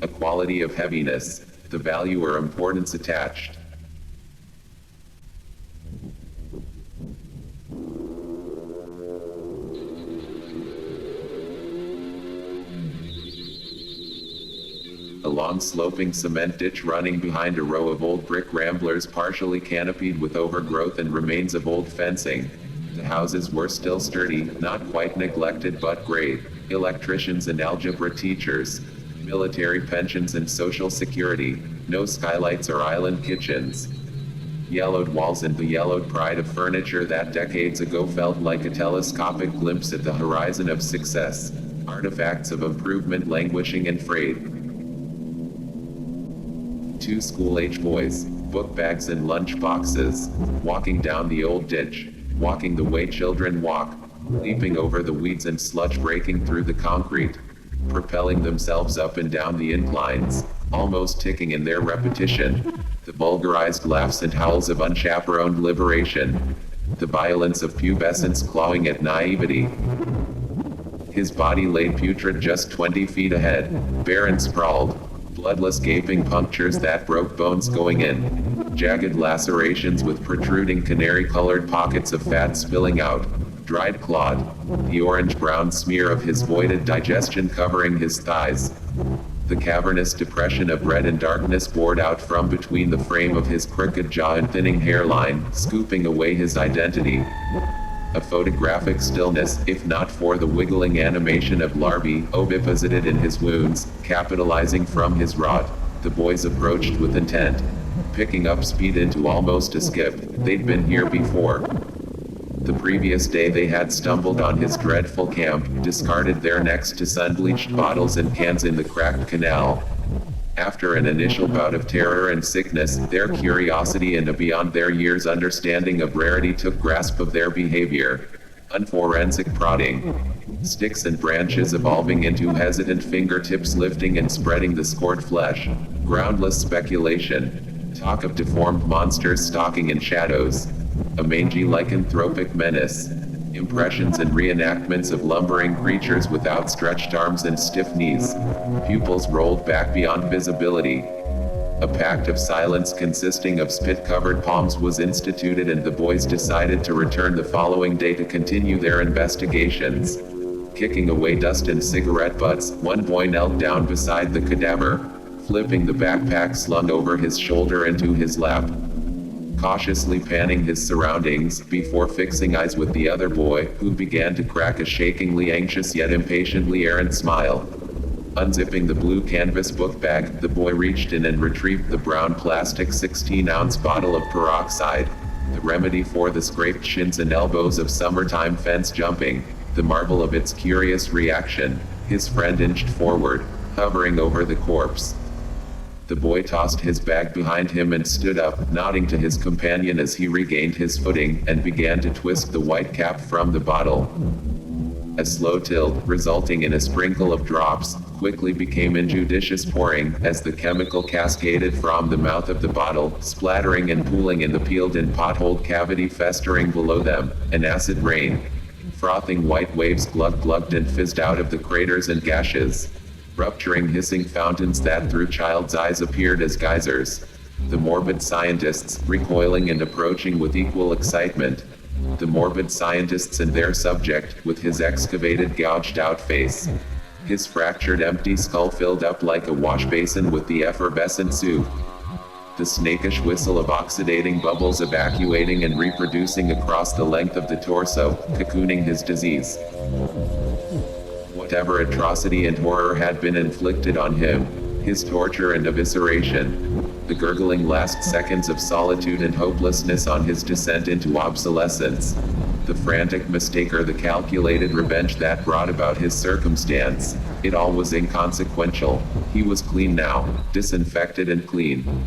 A quality of heaviness, the value or importance attached. A long sloping cement ditch running behind a row of old brick ramblers partially canopied with overgrowth and remains of old fencing. The houses were still sturdy, not quite neglected but grey. Electricians and algebra teachers. Military pensions and social security. No skylights or island kitchens. Yellowed walls and the yellowed pride of furniture that decades ago felt like a telescopic glimpse at the horizon of success. Artifacts of improvement languishing and frayed. Two school-age boys, book bags and lunch boxes, walking down the old ditch, walking the way children walk, leaping over the weeds and sludge breaking through the concrete, propelling themselves up and down the inclines, almost ticking in their repetition, the vulgarized laughs and howls of unchaperoned liberation, the violence of pubescence clawing at naivety. His body lay putrid just 20 feet ahead, bare and sprawled. Bloodless gaping punctures that broke bones going in. Jagged lacerations with protruding canary-colored pockets of fat spilling out. Dried clod. The orange-brown smear of his voided digestion covering his thighs. The cavernous depression of red and darkness bored out from between the frame of his crooked jaw and thinning hairline, scooping away his identity. A photographic stillness, if not for the wiggling animation of larvae oviposited in his wounds, capitalizing from his rot. The boys approached with intent, picking up speed into almost a skip. They'd been here before. The previous day they had stumbled on his dreadful camp, discarded their next to sun-bleached bottles and cans in the cracked canal. After an initial bout of terror and sickness, their curiosity and a beyond their years' understanding of rarity took grasp of their behavior. Unforensic prodding. Sticks and branches evolving into hesitant fingertips lifting and spreading the scored flesh. Groundless speculation. Talk of deformed monsters stalking in shadows. A mangy lycanthropic menace. Impressions and reenactments of lumbering creatures with outstretched arms and stiff knees. Pupils rolled back beyond visibility. A pact of silence consisting of spit-covered palms was instituted and the boys decided to return the following day to continue their investigations. Kicking away dust and cigarette butts, one boy knelt down beside the cadaver, flipping the backpack slung over his shoulder into his lap. Cautiously panning his surroundings before fixing eyes with the other boy, who began to crack a shakingly anxious yet impatiently errant smile. Unzipping the blue canvas book bag, the boy reached in and retrieved the brown plastic 16-ounce bottle of peroxide, the remedy for the scraped shins and elbows of summertime fence jumping. The marvel of its curious reaction, his friend inched forward, hovering over the corpse. The boy tossed his bag behind him and stood up, nodding to his companion as he regained his footing and began to twist the white cap from the bottle. A slow tilt, resulting in a sprinkle of drops, quickly became injudicious pouring as the chemical cascaded from the mouth of the bottle, splattering and pooling in the peeled and potholed cavity festering below them, an acid rain. Frothing white waves glugged and fizzed out of the craters and gashes. Rupturing hissing fountains that through child's eyes appeared as geysers. The morbid scientists, recoiling and approaching with equal excitement. The morbid scientists and their subject, with his excavated gouged-out face. His fractured empty skull filled up like a wash basin with the effervescent soup. The snakish whistle of oxidating bubbles evacuating and reproducing across the length of the torso, cocooning his disease. Whatever atrocity and horror had been inflicted on him, his torture and evisceration, the gurgling last seconds of solitude and hopelessness on his descent into obsolescence, the frantic mistake or the calculated revenge that brought about his circumstance, it all was inconsequential. He was clean now, disinfected and clean.